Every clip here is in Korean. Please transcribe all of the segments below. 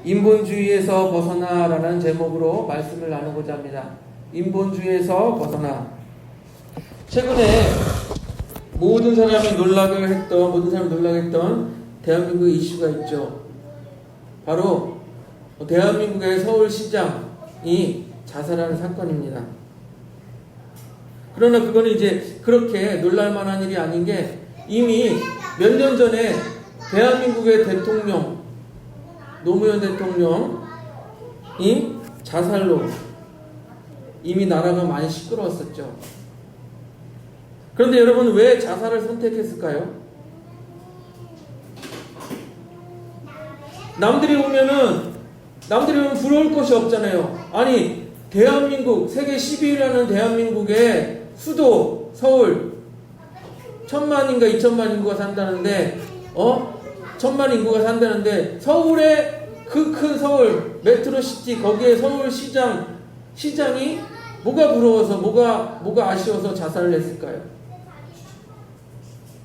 인본주의에서 벗어나라는 제목으로 말씀을 나누고자 합니다. 인본주의에서 벗어나. 최근에 모든 사람이 놀라게 했던 대한민국의 이슈가 있죠. 바로 대한민국의 서울시장이 자살하는 사건입니다. 그러나 그거는 이제 그렇게 놀랄만한 일이 아닌 게 이미 몇 년 전에 대한민국의 대통령 노무현 대통령이 자살로 이미 나라가 많이 시끄러웠었죠. 그런데 여러분 왜 자살을 선택했을까요? 남들이 보면 부러울 것이 없잖아요. 아니 대한민국 세계 10위라는 대한민국의 수도 서울 1000만인가 2000만 인구가 산다는데 1000만 인구가 산다는데 서울의 그 큰 서울 메트로시티 거기에 시장이 뭐가 부러워서 뭐가 아쉬워서 자살을 했을까요?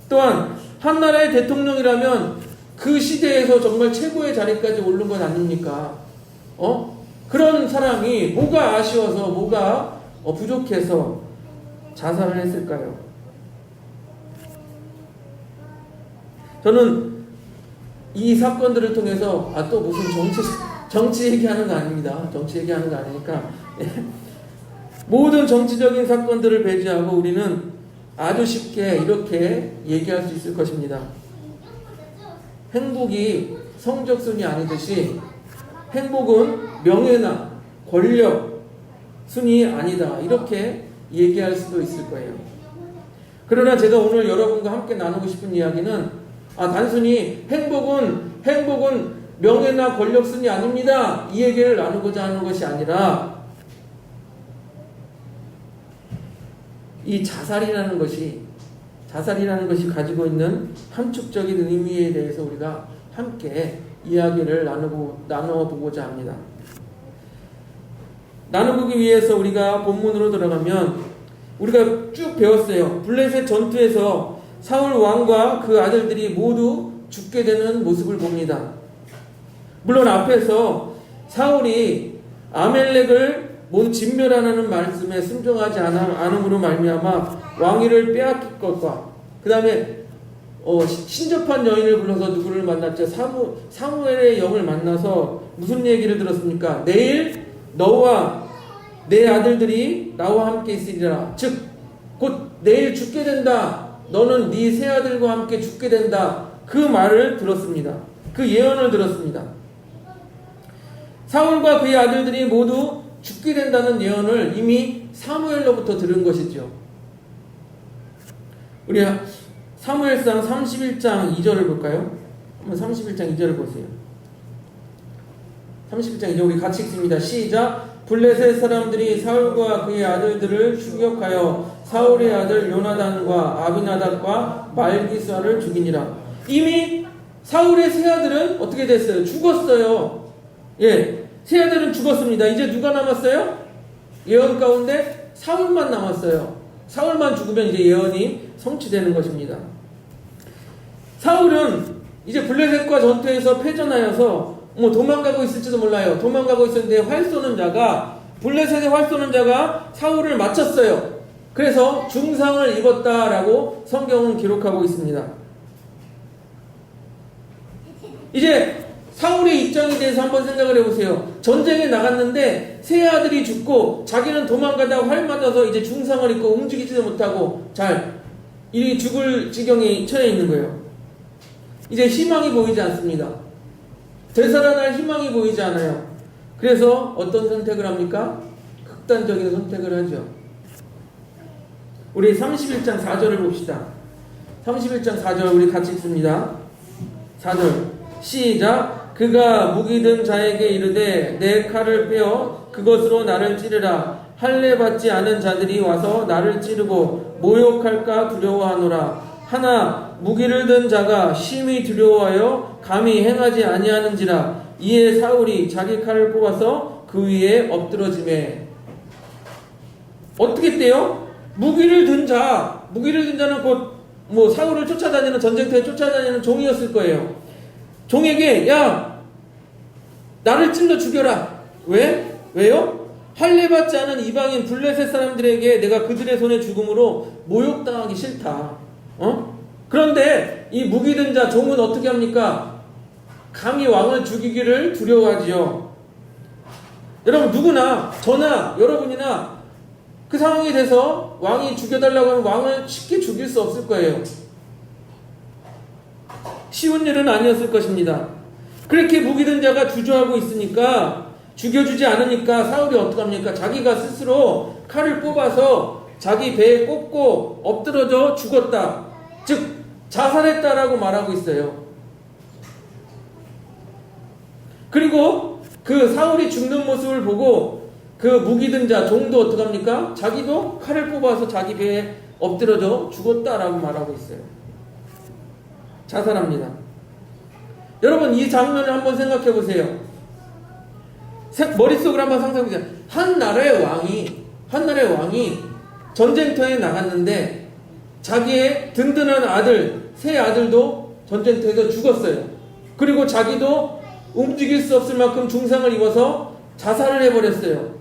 또한 한 나라의 대통령이라면 그 시대에서 정말 최고의 자리까지 오른 건 아닙니까? 그런 사람이 뭐가 아쉬워서 뭐가 부족해서 자살을 했을까요? 저는 이 사건들을 통해서 또 무슨 정치 얘기하는 거 아닙니다. 정치 얘기하는 거 아니니까 모든 정치적인 사건들을 배제하고 우리는 아주 쉽게 이렇게 얘기할 수 있을 것입니다. 행복이 성적순이 아니듯이 행복은 명예나 권력 순이 아니다. 이렇게 얘기할 수도 있을 거예요. 그러나 제가 오늘 여러분과 함께 나누고 싶은 이야기는 단순히 행복은 명예나 권력 순이 아닙니다. 이 얘기를 나누고자 하는 것이 아니라 이 자살이라는 것이 가지고 있는 함축적인 의미에 대해서 우리가 함께 이야기를 나눠보고자 합니다. 나누기 위해서 우리가 본문으로 들어가면 우리가 쭉 배웠어요. 블레셋 전투에서 사울 왕과 그 아들들이 모두 죽게 되는 모습을 봅니다. 물론 앞에서 사울이 아멜렉을 진멸하라는 말씀에 순종하지 않음으로 말미암아 왕위를 빼앗길 것과 그 다음에 신접한 여인을 불러서 누구를 만났죠? 사무엘의 영을 만나서 무슨 얘기를 들었습니까? 내일 너와 내 아들들이 나와 함께 있으리라. 즉 곧 내일 죽게 된다. 너는 네 세 아들과 함께 죽게 된다. 그 말을 들었습니다. 그 예언을 들었습니다. 사울과 그의 아들들이 모두 죽게 된다는 예언을 이미 사무엘로부터 들은 것이죠. 우리 사무엘상 31장 2절을 볼까요? 한번 31장 2절을 보세요. 31장 2절 우리 같이 읽습니다. 시작. 블레셋 사람들이 사울과 그의 아들들을 추격하여 사울의 아들 요나단과 아비나답과 말기수아를 죽이니라. 이미 사울의 세 아들은 어떻게 됐어요? 죽었어요. 세 아들은 죽었습니다. 이제 누가 남았어요? 예언 가운데 사울만 남았어요. 사울만 죽으면 이제 예언이 성취되는 것입니다. 사울은 이제 블레셋과 전투에서 패전하여서 도망가고 있을지도 몰라요. 도망가고 있었는데 블레셋의 활 쏘는 자가 사울을 맞췄어요. 그래서 중상을 입었다라고 성경은 기록하고 있습니다. 이제 사울의 입장에 대해서 한번 생각을 해보세요. 전쟁에 나갔는데 세 아들이 죽고 자기는 도망가다가 활 맞아서 이제 중상을 입고 움직이지도 못하고 이 죽을 지경에 처해 있는 거예요. 이제 희망이 보이지 않습니다. 되살아날 희망이 보이지 않아요. 그래서 어떤 선택을 합니까? 극단적인 선택을 하죠. 우리 31장 4절을 봅시다. 31장 4절 우리 같이 읽습니다. 4절 시작. 그가 무기 든 자에게 이르되 내 칼을 빼어 그것으로 나를 찌르라. 할례 받지 않은 자들이 와서 나를 찌르고 모욕할까 두려워하노라. 하나 무기를 든 자가 심히 두려워하여 감히 행하지 아니하는지라. 이에 사울이 자기 칼을 뽑아서 그 위에 엎드러지매. 어떻게 떼요? 무기를 든 자는 곧 사울을 쫓아다니는 전쟁터에 쫓아다니는 종이었을 거예요. 종에게 야 나를 찔러 죽여라. 왜? 왜요? 할례받지 않은 이방인 블레셋 사람들에게 내가 그들의 손에 죽음으로 모욕당하기 싫다. 그런데 이 무기든 자 종은 어떻게 합니까? 감히 왕을 죽이기를 두려워하지요. 여러분, 누구나 저나 여러분이나 그 상황이 돼서 왕이 죽여달라고 하면 왕을 쉽게 죽일 수 없을 거예요. 쉬운 일은 아니었을 것입니다. 그렇게 무기든 자가 주저하고 있으니까, 죽여주지 않으니까 사울이 어떡합니까? 자기가 스스로 칼을 뽑아서 자기 배에 꽂고 엎드러져 죽었다. 즉 자살했다라고 말하고 있어요. 그리고 그 사울이 죽는 모습을 보고 그 무기든 자 종도 어떡합니까? 자기도 칼을 뽑아서 자기 배에 엎드러져 죽었다라고 말하고 있어요. 자살합니다. 여러분, 이 장면을 한번 생각해 보세요. 머릿속으로 한번 상상해 보세요. 한 나라의 왕이 전쟁터에 나갔는데 자기의 든든한 아들, 세 아들도 전쟁터에서 죽었어요. 그리고 자기도 움직일 수 없을 만큼 중상을 입어서 자살을 해버렸어요.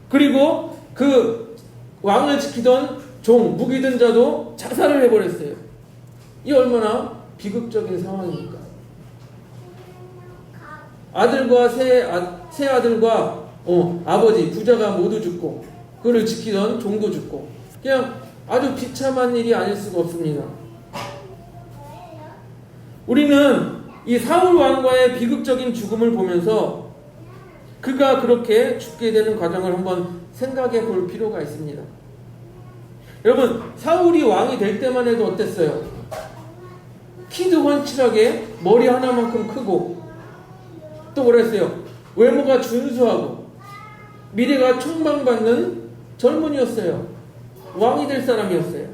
그리고 그 왕을 지키던 종, 무기든 자도 자살을 해버렸어요. 이 얼마나 비극적인 상황입니까? 아들과 세 아들과 아버지, 부자가 모두 죽고 그를 지키던 종도 죽고, 그냥 아주 비참한 일이 아닐 수가 없습니다. 우리는 이 사울 왕과의 비극적인 죽음을 보면서 그가 그렇게 죽게 되는 과정을 한번 생각해 볼 필요가 있습니다. 여러분, 사울이 왕이 될 때만 해도 어땠어요? 키도 훤칠하게 머리 하나만큼 크고, 또 뭐라 했어요? 외모가 준수하고 미래가 촉망받는 젊은이였어요. 왕이 될 사람이었어요.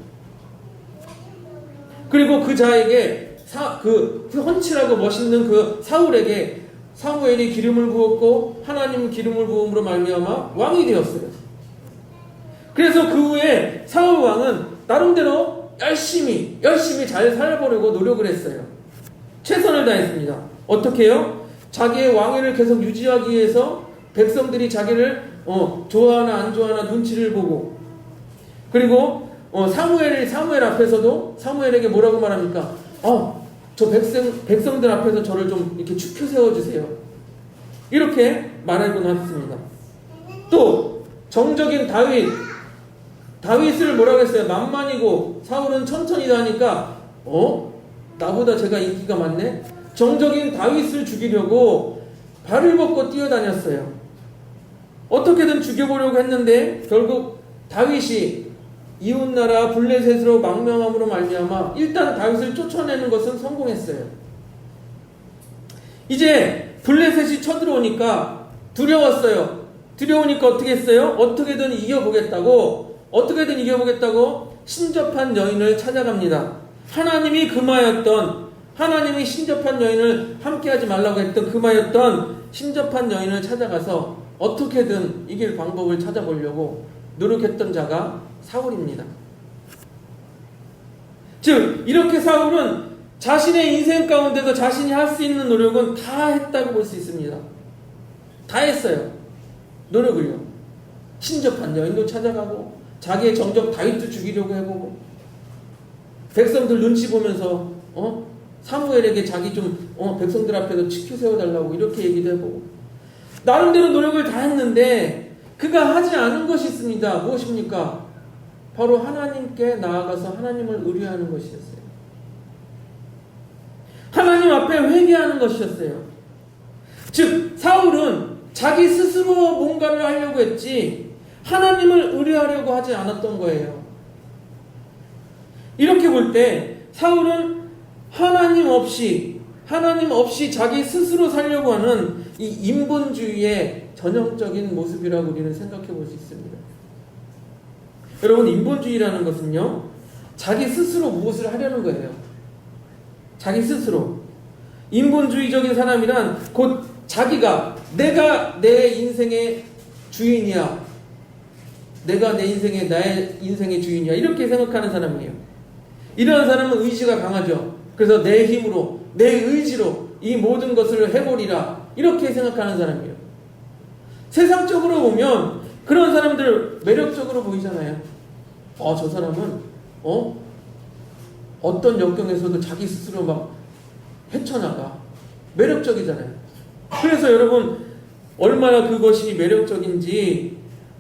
그리고 그 자에게 그 훤칠하고 멋있는 그 사울에게 사무엘이 기름을 부었고 하나님 기름을 부음으로 말미암아 왕이 되었어요. 그래서 그 후에 사울 왕은 나름대로 열심히 잘 살아보려고 노력을 했어요. 최선을 다했습니다. 어떻게 해요? 자기의 왕위를 계속 유지하기 위해서 백성들이 자기를 좋아하나 안 좋아하나 눈치를 보고, 그리고 사무엘 앞에서도 사무엘에게 뭐라고 말합니까? 저 백성들 앞에서 저를 좀 이렇게 축혀 세워주세요. 이렇게 말하곤 했습니다. 또 정적인 다윗을 뭐라고 했어요? 만만이고 사울은 천천히 다니까 나보다 제가 인기가 많네? 정적인 다윗을 죽이려고 발을 벗고 뛰어다녔어요. 어떻게든 죽여보려고 했는데 결국 다윗이 이웃나라 블레셋으로 망명함으로 말미암아 일단 다윗을 쫓아내는 것은 성공했어요. 이제 블레셋이 쳐들어오니까 두려웠어요. 두려우니까 어떻게 했어요? 어떻게든 이겨보겠다고 신접한 여인을 찾아갑니다. 하나님이 신접한 여인을 함께하지 말라고 했던 금하였던 신접한 여인을 찾아가서 어떻게든 이길 방법을 찾아보려고 노력했던 자가 사울입니다. 즉 이렇게 사울은 자신의 인생 가운데서 자신이 할 수 있는 노력은 다 했다고 볼 수 있습니다. 다 했어요. 노력을요. 신접한 여인도 찾아가고 자기의 정적 다윗도 죽이려고 해보고, 백성들 눈치 보면서 사무엘에게 자기 좀 백성들 앞에서 지켜 세워달라고 이렇게 얘기도 해보고, 나름대로 노력을 다 했는데 그가 하지 않은 것이 있습니다. 무엇입니까? 바로 하나님께 나아가서 하나님을 의뢰하는 것이었어요. 하나님 앞에 회개하는 것이었어요. 즉 사울은 자기 스스로 뭔가를 하려고 했지 하나님을 의뢰하려고 하지 않았던 거예요. 이렇게 볼 때 사울은 하나님 없이 자기 스스로 살려고 하는 이 인본주의의 전형적인 모습이라고 우리는 생각해 볼 수 있습니다. 여러분, 인본주의라는 것은요, 자기 스스로 무엇을 하려는 거예요. 자기 스스로. 인본주의적인 사람이란 곧 자기가 내가 내 인생의 주인이야. 내가 나의 인생의 주인이야. 이렇게 생각하는 사람이에요. 이러한 사람은 의지가 강하죠. 그래서 내 힘으로, 내 의지로 이 모든 것을 해보리라. 이렇게 생각하는 사람이에요. 세상적으로 보면 그런 사람들 매력적으로 보이잖아요. 저 사람은 어떤 역경에서도 자기 스스로 막 헤쳐나가. 매력적이잖아요. 그래서 여러분 얼마나 그것이 매력적인지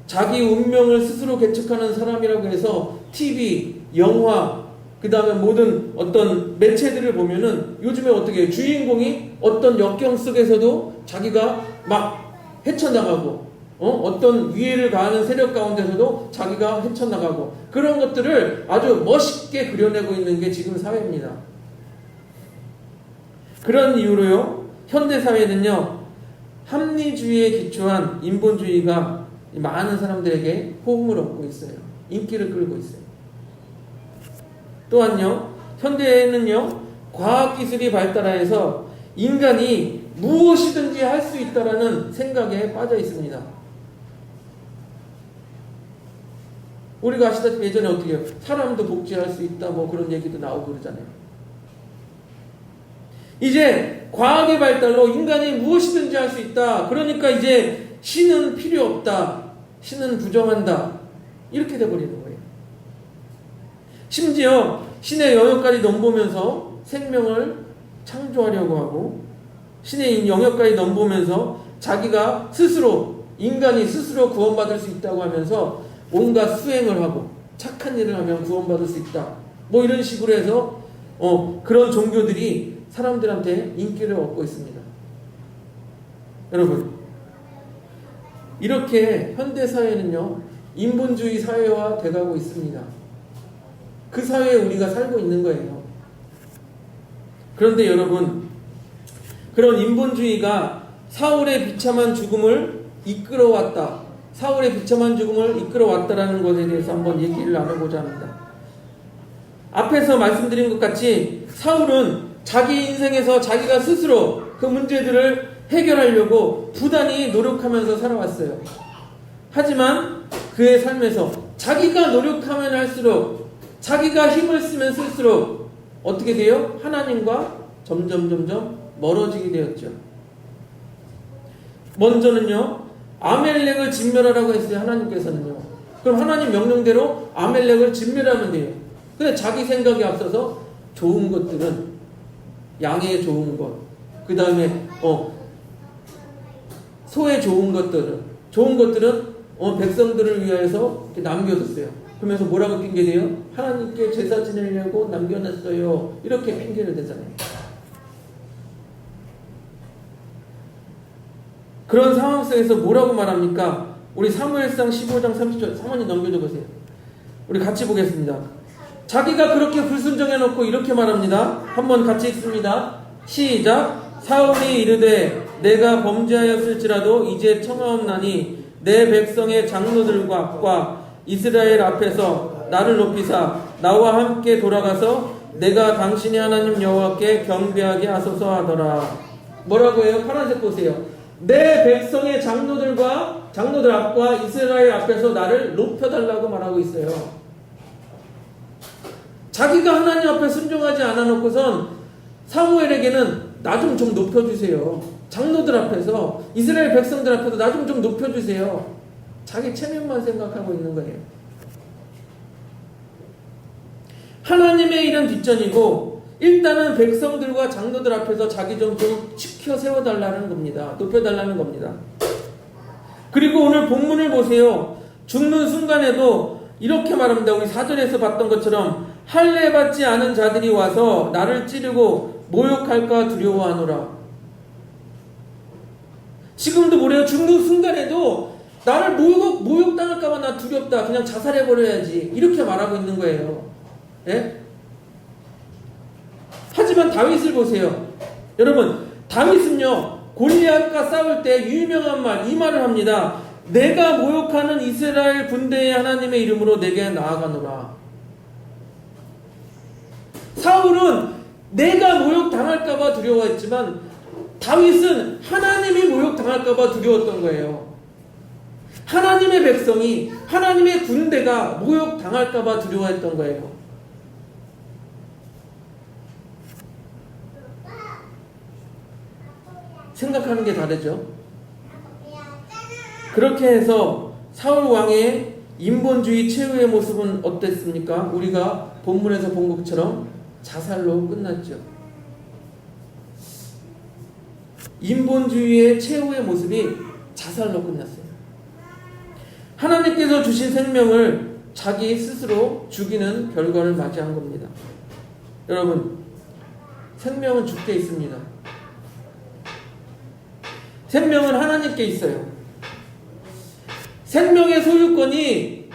자기 운명을 스스로 개척하는 사람이라고 해서 TV, 영화, 그 다음에 모든 어떤 매체들을 보면은 요즘에 어떻게 해요? 주인공이 어떤 역경 속에서도 자기가 막 헤쳐나가고 어떤 위해를 가하는 세력 가운데서도 자기가 헤쳐나가고 그런 것들을 아주 멋있게 그려내고 있는 게 지금 사회입니다. 그런 이유로요, 현대사회는요, 합리주의에 기초한 인본주의가 많은 사람들에게 호응을 얻고 있어요. 인기를 끌고 있어요. 또한요, 현대에는요, 과학기술이 발달하여서 인간이 무엇이든지 할 수 있다라는 생각에 빠져 있습니다. 우리가 아시다시피 예전에 어떻게 해요? 사람도 복제할 수 있다, 뭐 그런 얘기도 나오고 그러잖아요. 이제 과학의 발달로 인간이 무엇이든지 할 수 있다. 그러니까 이제 신은 필요 없다. 신은 부정한다. 이렇게 돼버리는 거예요. 심지어 신의 영역까지 넘보면서 생명을 창조하려고 하고 신의 영역까지 넘보면서 자기가 스스로 인간이 스스로 구원받을 수 있다고 하면서 온갖 수행을 하고 착한 일을 하면 구원받을 수 있다. 뭐 이런 식으로 해서 그런 종교들이 사람들한테 인기를 얻고 있습니다. 여러분, 이렇게 현대사회는요, 인본주의 사회화 돼가고 있습니다. 그 사회에 우리가 살고 있는 거예요. 그런데 여러분, 그런 인본주의가 사울의 비참한 죽음을 이끌어왔다. 사울의 비참한 죽음을 이끌어왔다라는 것에 대해서 한번 얘기를 나눠보자 합니다. 앞에서 말씀드린 것 같이 사울은 자기 인생에서 자기가 스스로 그 문제들을 해결하려고 부단히 노력하면서 살아왔어요. 하지만 그의 삶에서 자기가 노력하면 할수록 자기가 힘을 쓰면 쓸수록 어떻게 돼요? 하나님과 점점 멀어지게 되었죠. 먼저는요, 아멜렉을 진멸하라고 했어요. 하나님께서는요. 그럼 하나님 명령대로 아멜렉을 진멸하면 돼요. 근데 자기 생각이 앞서서 좋은 것들은 양의 좋은 것, 그 다음에 소의 좋은 것들은 백성들을 위해서 남겨뒀어요. 그러면서 뭐라고 핑계대요? 하나님께 제사 지내려고 남겨놨어요. 이렇게 핑계를 대잖아요. 그런 상황 속에서 뭐라고 말합니까? 우리 사무엘상 15장 30절 사모님 넘겨줘 보세요. 우리 같이 보겠습니다. 자기가 그렇게 불순종해놓고 이렇게 말합니다. 한번 같이 읽습니다. 시작. 사울이 이르되 내가 범죄하였을지라도 이제 청하옵나니 내 백성의 장로들과 이스라엘 앞에서 나를 높이사 나와 함께 돌아가서 내가 당신의 하나님 여호와께 경배하게 하소서 하더라. 뭐라고 해요? 파란색 보세요. 내 백성의 장로들 앞과 이스라엘 앞에서 나를 높여달라고 말하고 있어요. 자기가 하나님 앞에 순종하지 않아 놓고선 사무엘에게는 나 좀 높여주세요. 장로들 앞에서, 이스라엘 백성들 앞에서 나 좀 높여주세요. 자기 체면만 생각하고 있는 거예요. 하나님의 일은 뒷전이고 일단은 백성들과 장로들 앞에서 자기 좀 지켜 세워달라는 겁니다. 높여달라는 겁니다. 그리고 오늘 본문을 보세요. 죽는 순간에도 이렇게 말합니다. 우리 4절에서 봤던 것처럼 할례 받지 않은 자들이 와서 나를 찌르고 모욕할까 두려워하노라. 지금도 뭐래요? 죽는 순간에도 나를 모욕당할까봐 나 두렵다. 그냥 자살해버려야지. 이렇게 말하고 있는 거예요. 예? 하지만 다윗을 보세요. 여러분, 다윗은요, 골리앗과 싸울 때 유명한 말, 이 말을 합니다. 내가 모욕하는 이스라엘 군대의 하나님의 이름으로 내게 나아가노라. 사울은 내가 모욕당할까봐 두려워했지만 다윗은 하나님이 모욕당할까봐 두려웠던 거예요. 하나님의 백성이, 하나님의 군대가 모욕당할까봐 두려워했던 거예요. 생각하는 게 다르죠. 그렇게 해서 사울 왕의 인본주의 최후의 모습은 어땠습니까? 우리가 본문에서 본 것처럼 자살로 끝났죠. 인본주의의 최후의 모습이 자살로 끝났어요. 하나님께서 주신 생명을 자기 스스로 죽이는 결과를 맞이한 겁니다. 여러분, 생명은 주께 있습니다. 생명은 하나님께 있어요. 생명의 소유권이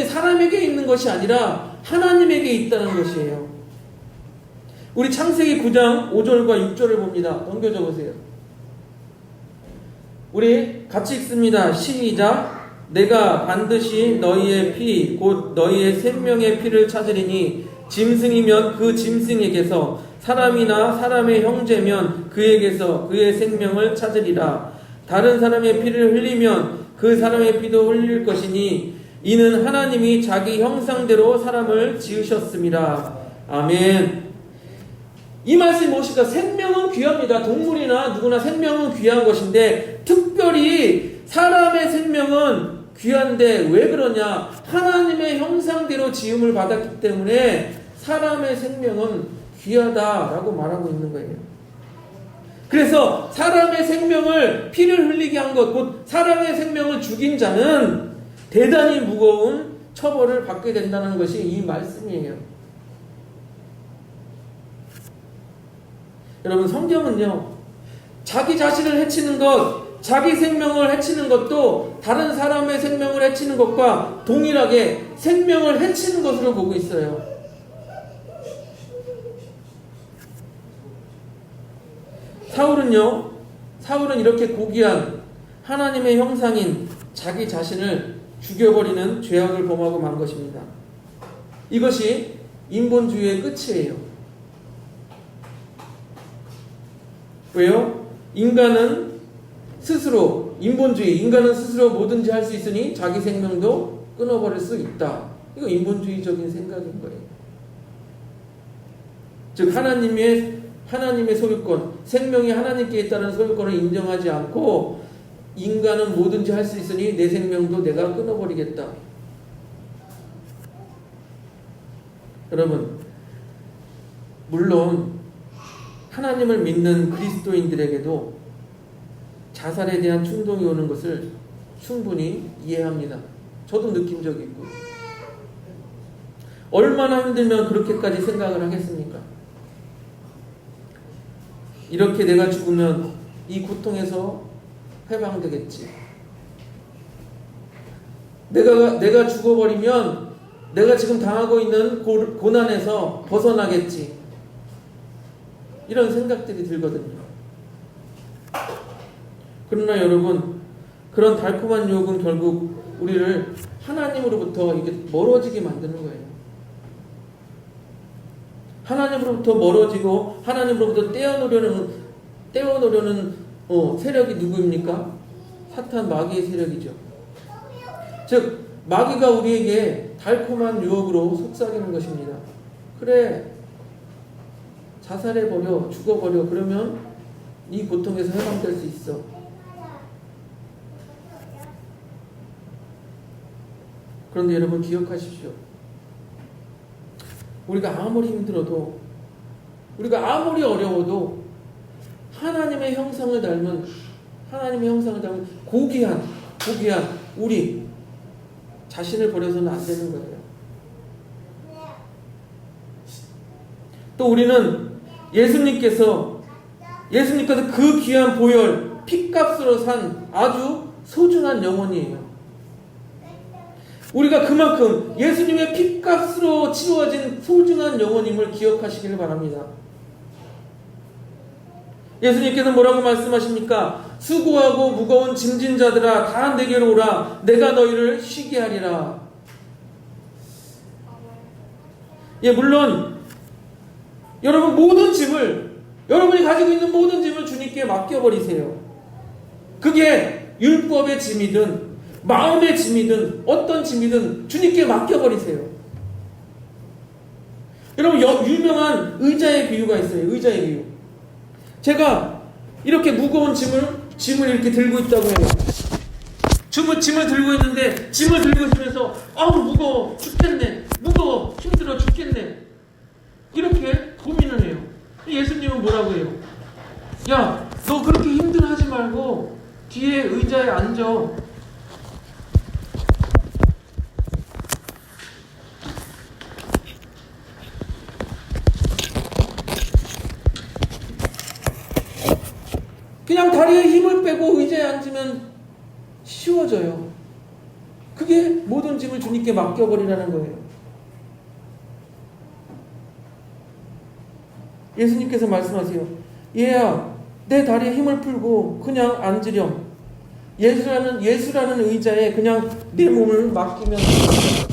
사람에게 있는 것이 아니라 하나님에게 있다는 것이에요. 우리 창세기 9장 5절과 6절을 봅니다. 넘겨줘 보세요. 우리 같이 읽습니다. 시작. 내가 반드시 너희의 피 곧 너희의 생명의 피를 찾으리니 짐승이면 그 짐승에게서 사람이나 사람의 형제면 그에게서 그의 생명을 찾으리라. 다른 사람의 피를 흘리면 그 사람의 피도 흘릴 것이니 이는 하나님이 자기 형상대로 사람을 지으셨습니다. 아멘. 이 말씀이 무엇일까? 생명은 귀합니다. 동물이나 누구나 생명은 귀한 것인데 특별히 사람의 생명은 귀한데 왜 그러냐? 하나님의 형상대로 지음을 받았기 때문에 사람의 생명은 귀하다라고 말하고 있는 거예요. 그래서 사람의 생명을 피를 흘리게 한 것, 곧 사람의 생명을 죽인 자는 대단히 무거운 처벌을 받게 된다는 것이 이 말씀이에요. 여러분, 성경은요, 자기 자신을 해치는 것, 자기 생명을 해치는 것도 다른 사람의 생명을 해치는 것과 동일하게 생명을 해치는 것으로 보고 있어요. 사울은 이렇게 고귀한 하나님의 형상인 자기 자신을 죽여버리는 죄악을 범하고 만 것입니다. 이것이 인본주의의 끝이에요. 왜요? 인간은 스스로 뭐든지 할 수 있으니 자기 생명도 끊어버릴 수 있다. 이거 인본주의적인 생각인 거예요. 즉 하나님의 소유권, 생명이 하나님께 있다는 소유권을 인정하지 않고 인간은 뭐든지 할 수 있으니 내 생명도 내가 끊어버리겠다. 여러분, 물론 하나님을 믿는 그리스도인들에게도 자살에 대한 충동이 오는 것을 충분히 이해합니다. 저도 느낀 적이 있고. 얼마나 힘들면 그렇게까지 생각을 하겠습니까? 이렇게 내가 죽으면 이 고통에서 해방되겠지. 내가 죽어버리면 내가 지금 당하고 있는 고난에서 벗어나겠지. 이런 생각들이 들거든요. 그러나 여러분, 그런 달콤한 유혹은 결국 우리를 하나님으로부터 이게 멀어지게 만드는 거예요. 하나님으로부터 멀어지고 하나님으로부터 떼어놓으려는 세력이 누구입니까? 사탄, 마귀의 세력이죠. 즉 마귀가 우리에게 달콤한 유혹으로 속삭이는 것입니다. 그래, 자살해버려, 죽어버려. 그러면 이 고통에서 해방될 수 있어. 그런데 여러분 기억하십시오. 우리가 아무리 힘들어도, 우리가 아무리 어려워도 하나님의 형상을 닮은 고귀한 우리 자신을 버려서는 안 되는 거예요. 또 우리는 예수님께서 그 귀한 보혈, 핏값으로 산 아주 소중한 영혼이에요. 우리가 그만큼 예수님의 핏값으로 치루어진 소중한 영혼임을 기억하시기를 바랍니다. 예수님께서 뭐라고 말씀하십니까? 수고하고 무거운 짐진 자들아, 다 내게로 오라. 내가 너희를 쉬게 하리라. 예, 물론 여러분이 가지고 있는 모든 짐을 주님께 맡겨버리세요. 그게 율법의 짐이든 마음의 짐이든 어떤 짐이든 주님께 맡겨버리세요. 여러분, 유명한 의자의 비유가 있어요. 의자의 비유. 제가 이렇게 무거운 짐을 이렇게 들고 있다고 해요. 짐을 들고 있는데 짐을 들고 있으면서 아우 무거워 죽겠네, 무거워 힘들어 죽겠네, 이렇게 고민을 해요. 예수님은 뭐라고 해요? 야, 너 그렇게 힘들어하지 말고 뒤에 의자에 앉아. 그냥 다리에 힘을 빼고 의자에 앉으면 쉬워져요. 그게 모든 짐을 주님께 맡겨버리라는 거예요. 예수님께서 말씀하세요. 얘야, 내 다리에 힘을 풀고 그냥 앉으렴. 예수라는 의자에 그냥 내 몸을 맡기면 돼요.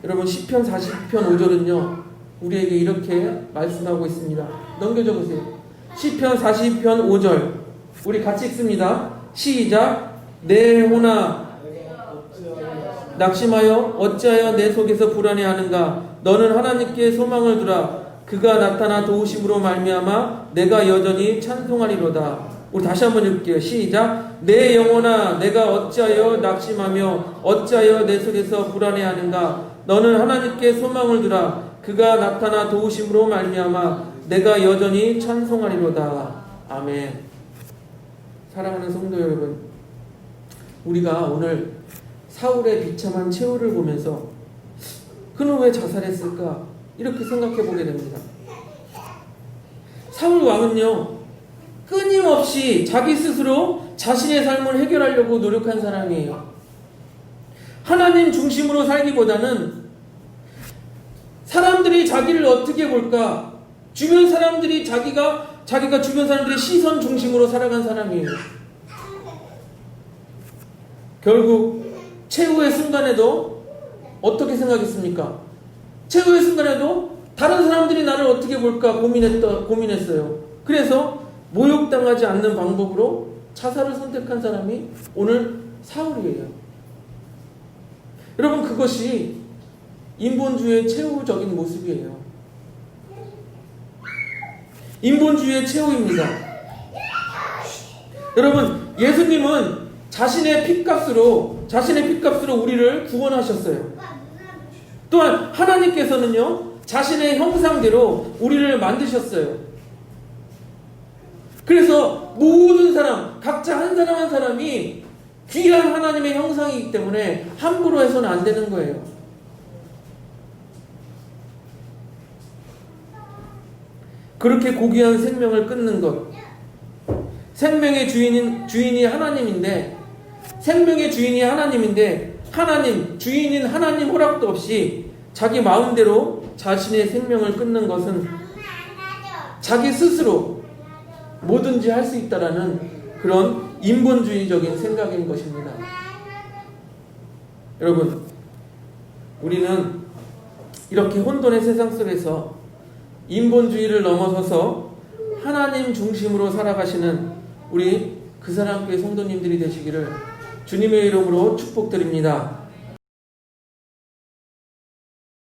여러분, 시편 40편 5절은요 우리에게 이렇게 말씀하고 있습니다. 넘겨 적으세요. 시편 40편 5절 우리 같이 읽습니다. 시작. 내 혼아 낙심하여 어찌하여 내 속에서 불안해하는가. 너는 하나님께 소망을 두라. 그가 나타나 도우심으로 말미암아 내가 여전히 찬송하리로다. 우리 다시 한번 읽을게요. 시작. 내 영혼아 내가 어찌하여 낙심하며 어찌하여 내 속에서 불안해하는가. 너는 하나님께 소망을 두라. 그가 나타나 도우심으로 말미암아 내가 여전히 찬송하리로다. 아멘. 사랑하는 성도 여러분, 우리가 오늘 사울의 비참한 최후를 보면서 그는 왜 자살했을까? 이렇게 생각해 보게 됩니다. 사울 왕은요 끊임없이 자기 스스로 자신의 삶을 해결하려고 노력한 사람이에요. 하나님 중심으로 살기보다는 사람들이 자기를 어떻게 볼까? 주변 사람들이 자기가 주변 사람들의 시선 중심으로 살아간 사람이에요. 결국 최후의 순간에도 어떻게 생각했습니까? 최후의 순간에도 다른 사람들이 나를 어떻게 볼까 고민했어요. 그래서 모욕당하지 않는 방법으로 자살을 선택한 사람이 오늘 사울이에요. 여러분, 그것이 인본주의의 최후적인 모습이에요. 인본주의의 최후입니다. 여러분, 예수님은 자신의 핏값으로 우리를 구원하셨어요. 또한 하나님께서는요 자신의 형상대로 우리를 만드셨어요. 그래서 모든 사람, 각자 한 사람 한 사람이 귀한 하나님의 형상이기 때문에 함부로 해서는 안 되는 거예요. 그렇게 고귀한 생명을 끊는 것, 생명의 주인이 하나님인데, 주인인 하나님 허락도 없이 자기 마음대로 자신의 생명을 끊는 것은 자기 스스로 뭐든지 할 수 있다라는 그런 인본주의적인 생각인 것입니다. 여러분, 우리는 이렇게 혼돈의 세상 속에서 인본주의를 넘어서서 하나님 중심으로 살아가시는 우리 그 사람교회 성도님들이 되시기를 주님의 이름으로 축복드립니다.